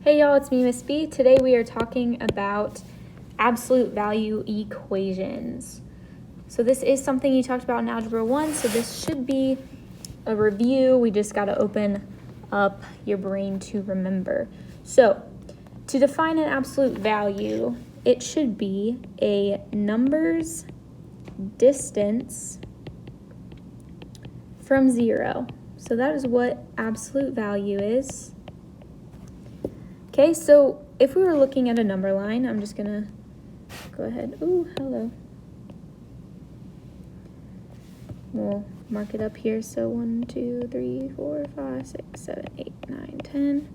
Hey y'all, it's me, Miss B. Today we are talking about absolute value equations. So this is something you talked about in Algebra 1, so this should be a review. We just got to open up your brain to remember. So to define an absolute value, it should be a number's distance from 0. So that is what absolute value is. Okay, so if we were looking at a number line, I'm just gonna go ahead. Ooh, hello. We'll mark it up here. So 1, 2, 3, 4, 5, 6, 7, 8, 9, 10.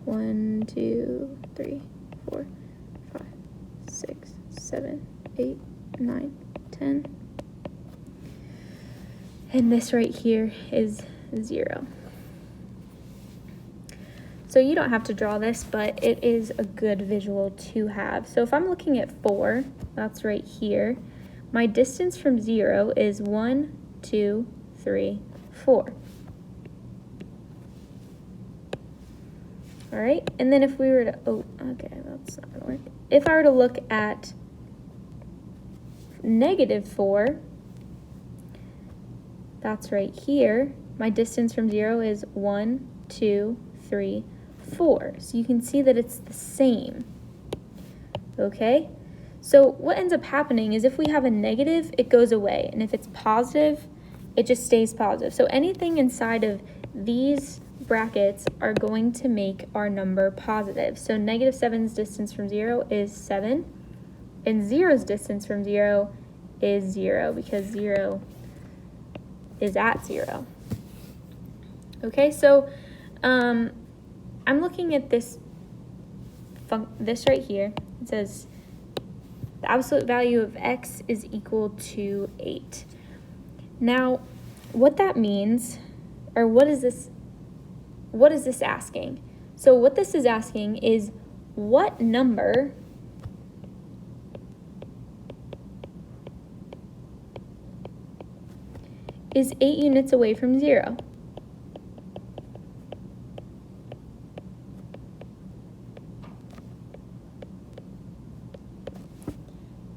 1, 2, 3, 4, 5, 6, 7, 8, 9, 10. And this right here is 0. So you don't have to draw this, but it is a good visual to have. So if I'm looking at 4, that's right here. My distance from 0 is 1, 2, 3, 4. All right, and then if we were to, okay, that's not gonna work. If I were to look at -4, that's right here. My distance from 0 is 1, 2, 3, 4. So you can see that it's the same. Okay? So what ends up happening is if we have a negative, it goes away. And if it's positive, it just stays positive. So anything inside of these brackets are going to make our number positive. So -7's distance from 0 is 7. And 0's distance from 0 is 0 because 0 is at 0. Okay, so I'm looking at this right here. It says the absolute value of x is equal to 8. Now, what that means, or what is this asking? So what this is asking is what number is 8 units away from 0?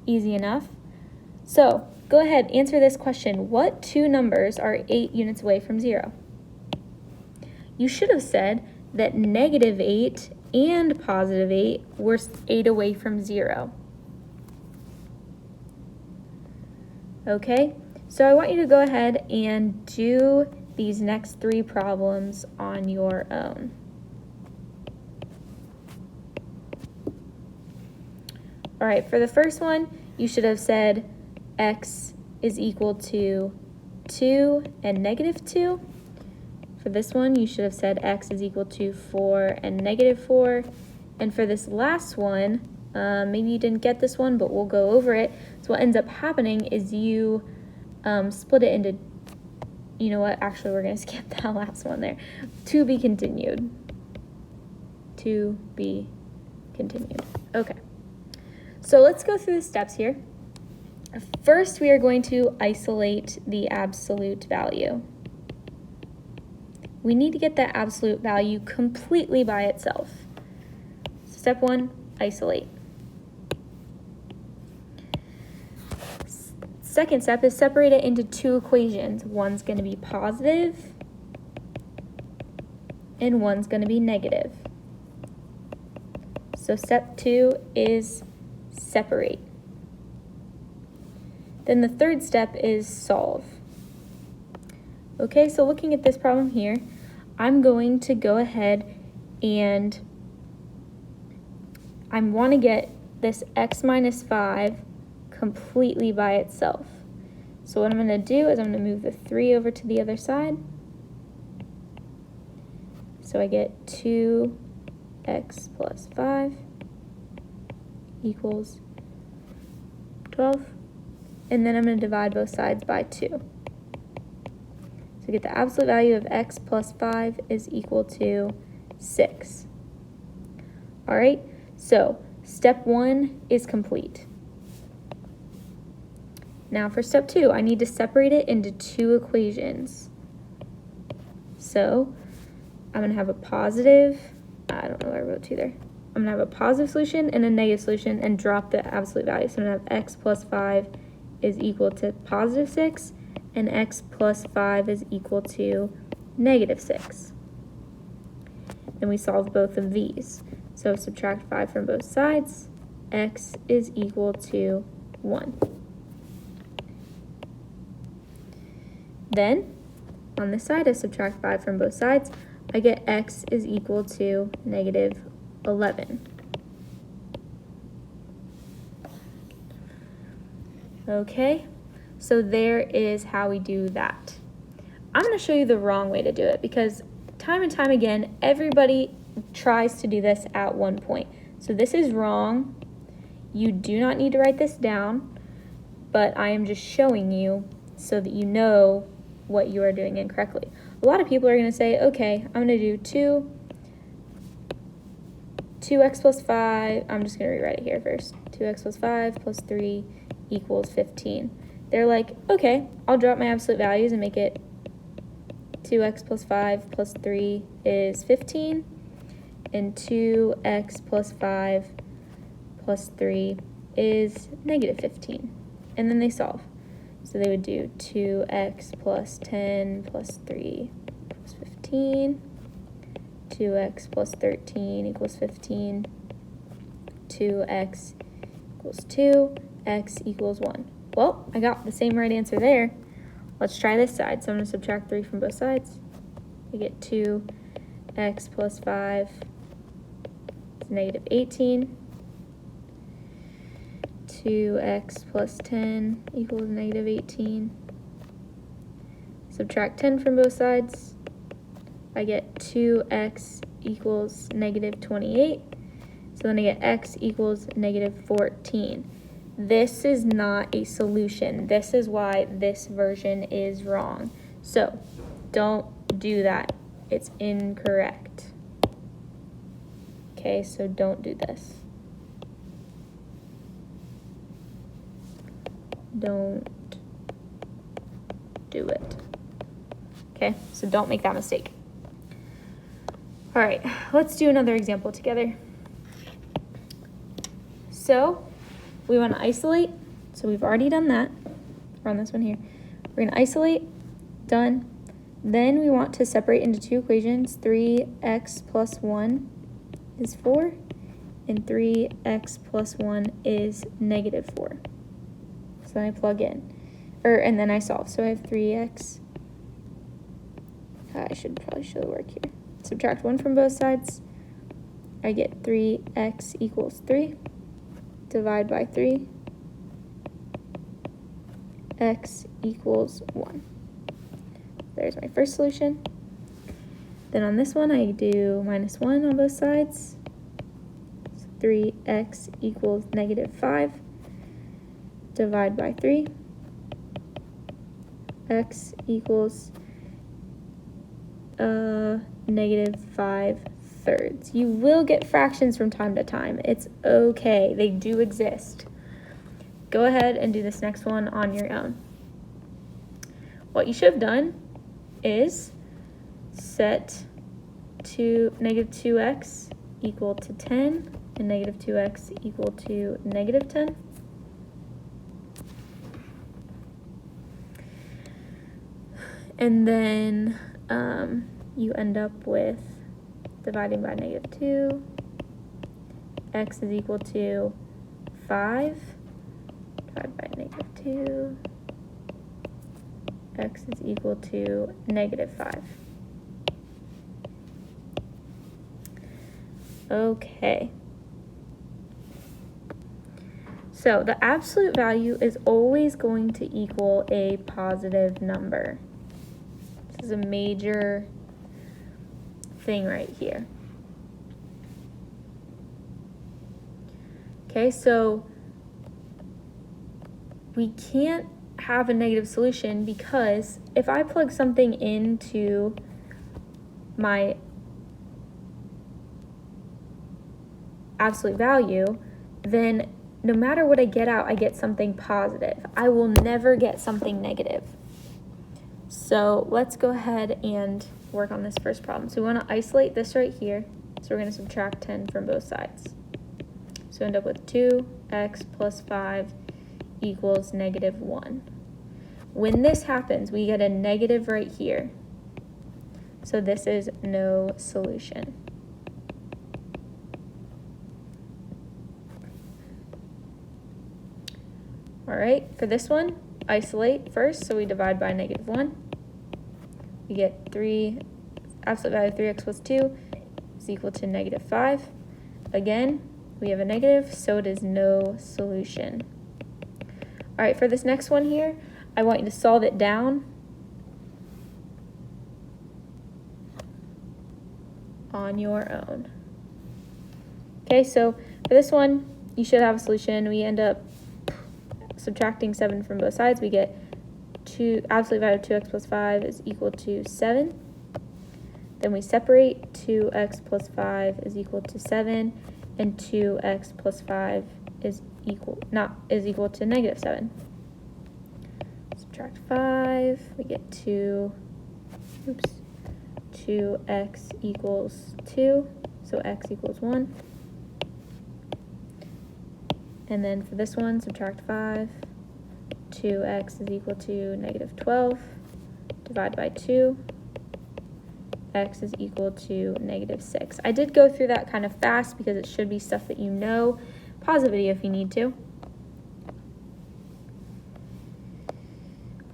Easy enough. So go ahead, answer this question. What two numbers are 8 units away from 0? You should have said that -8 and +8 were 8 away from 0. Okay, so I want you to go ahead and do these next 3 problems on your own. All right, for the first one, you should have said x is equal to 2 and -2. For this one, you should have said x is equal to 4 and -4. And for this last one, maybe you didn't get this one, but we'll go over it. So what ends up happening is you split it into, you know what, actually we're gonna skip that last one there. To be continued. To be continued. Okay. So let's go through the steps here. First, we are going to isolate the absolute value. We need to get that absolute value completely by itself. Step 1, isolate. Second step is separate it into 2 equations. One's going to be positive and one's going to be negative. So step 2 is separate. Then the third step is solve. Okay, so looking at this problem here, I'm going to go ahead and I want to get this x minus 5 completely by itself. So what I'm going to do is I'm going to move the 3 over to the other side. So I get 2x plus 5 equals 12. And then I'm going to divide both sides by 2. So we get the absolute value of x plus 5 is equal to 6. All right, so step 1 is complete. Now for step 2, I need to separate it into 2 equations. So I'm going to have a positive I don't know what I wrote 2 there. I'm going to have a positive solution and a negative solution and drop the absolute value. So I'm going to have x plus 5 is equal to positive 6, and x plus 5 is equal to negative 6. Then we solve both of these. So subtract 5 from both sides. X is equal to 1. Then, on this side, I subtract 5 from both sides. I get x is equal to negative 11. Okay, so there is how we do that. I'm going to show you the wrong way to do it because time and time again, everybody tries to do this at one point. So this is wrong. You do not need to write this down, but I am just showing you so that you know what you are doing incorrectly. A lot of people are going to say, okay, I'm going to do 2x plus 5. I'm just going to rewrite it here first. 2x plus 5 plus 3 equals 15. They're like, okay, I'll drop my absolute values and make it 2x plus 5 plus 3 is 15, and 2x plus 5 plus 3 is negative 15. And then they solve. So they would do 2x plus 10 plus 3 equals 15, 2x plus 13 equals 15, 2x equals 2, x equals 1. Well, I got the same right answer there. Let's try this side. So I'm going to subtract 3 from both sides. I get 2x plus 5 is negative 18. 2x plus 10 equals negative 18. Subtract 10 from both sides. I get 2x equals negative 28. So then I get x equals negative 14. This is not a solution. This is why this version is wrong. So don't do that. It's incorrect. Okay, so don't do this. Don't do it. Okay, so don't make that mistake. All right, let's do another example together. So we want to isolate. So we've already done that. We're on this one here. We're going to isolate. Done. Then we want to separate into two equations. 3x plus 1 is 4, and 3x plus 1 is negative 4. So then I plug in, and then I solve. So I have 3x. I should probably show the work here. Subtract 1 from both sides. I get 3x equals 3. Divide by 3. X equals 1. There's my first solution. Then on this one, I do minus 1 on both sides. So 3x equals negative 5. Divide by 3. X equals negative 5/3. You will get fractions from time to time. It's okay. They do exist. Go ahead and do this next one on your own. What you should have done is set to negative 2x equal to 10 and negative 2x equal to negative 10. And then you end up with dividing by negative 2. X is equal to 5. Divided by negative 2. X is equal to negative 5. Okay. So the absolute value is always going to equal a positive number. This is a major thing right here. Okay, so we can't have a negative solution because if I plug something into my absolute value, then no matter what I get out, I get something positive. I will never get something negative. So let's go ahead and work on this first problem. So we want to isolate this right here. So we're going to subtract 10 from both sides. So end up with 2x plus 5 equals negative 1. When this happens, we get a negative right here. So this is no solution. All right, for this one, isolate first, so we divide by negative 1. We get 3, absolute value of 3x plus 2 is equal to negative 5. Again, we have a negative, so it is no solution. All right, for this next one here, I want you to solve it down on your own. Okay, so for this one, you should have a solution. We end up subtracting 7 from both sides. We get absolute value of 2x plus 5 is equal to 7. Then we separate 2x plus 5 is equal to 7, and 2x plus 5 is equal to negative 7. Subtract 5, we get 2x equals 2, so x equals 1. And then for this one, subtract 5, 2x is equal to negative 12, divide by 2, x is equal to negative 6. I did go through that kind of fast because it should be stuff that you know. Pause the video if you need to.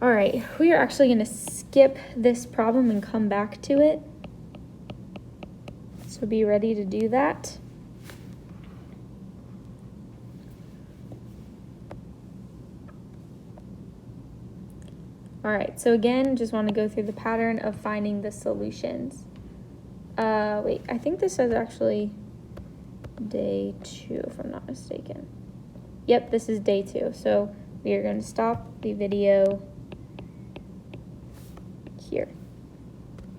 All right, we are actually going to skip this problem and come back to it. So be ready to do that. All right, so again, just want to go through the pattern of finding the solutions. Wait, I think this is actually day 2, if I'm not mistaken. Yep, this is day 2. So we are going to stop the video here.